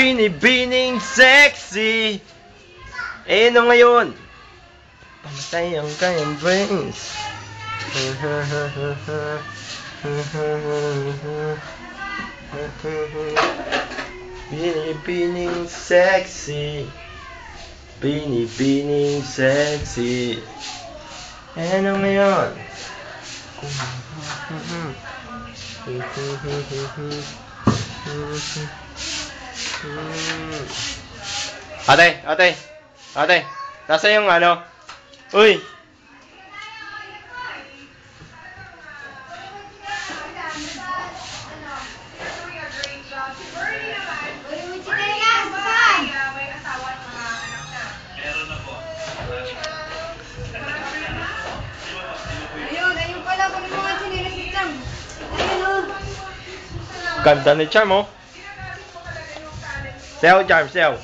Binibining sexy. Eh, ano ngayon? Pamatay ang kanyang brains. Binibining sexy. Binibining sexy. Eh, ano ngayon? Ate, nasa yung ano? Uy! Ayun pala, kunin mo nga sinilas si Cham. Ayun o. Ganda ni Charm, oh. Sayaw, Charm, sayaw.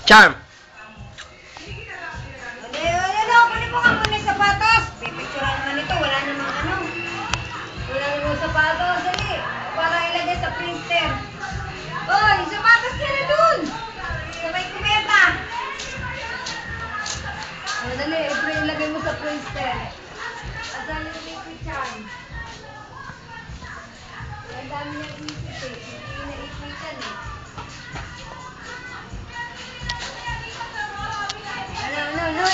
Charm! Kunin mo nga muna yung sapatos. Pipicturan naman ito, wala namang ano. Wala namang sapatos, dali. Para ilagay sa printer. Oy, sapatos ka na dun! Sabay kumeta. Dali, ilagay mo sa printer. At dami na may picture. Ang dami niyang isip eh. Hindi na ipitan eh. No.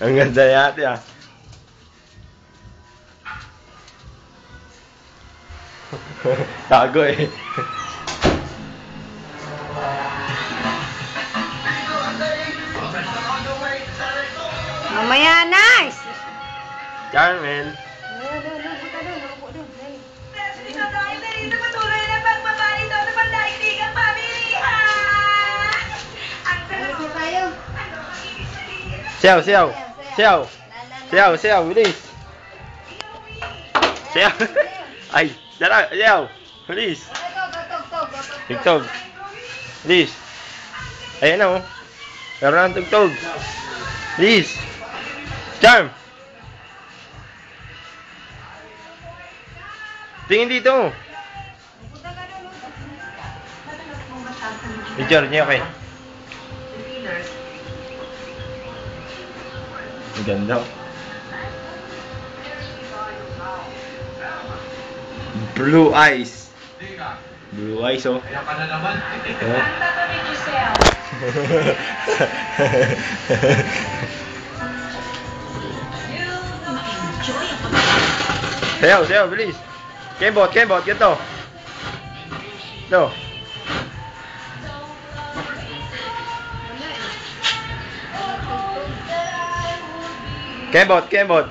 Ang ganda yate ah. Tago eh. Mamaya, nice! Carmen. Sayaw, bilis. Sayaw. Ay, dara, sayaw. Bilis. Tugtog. Bilis. Ayan na, oh. Meron ang tugtog. Bilis. Charm. Tingin dito. Picture niya, okay. Ang ganda. Blue eyes. Blue eyes, oh. Kaya ka na naman. Sayaw, bilis. Kembot, ganito. Ito. Kembot.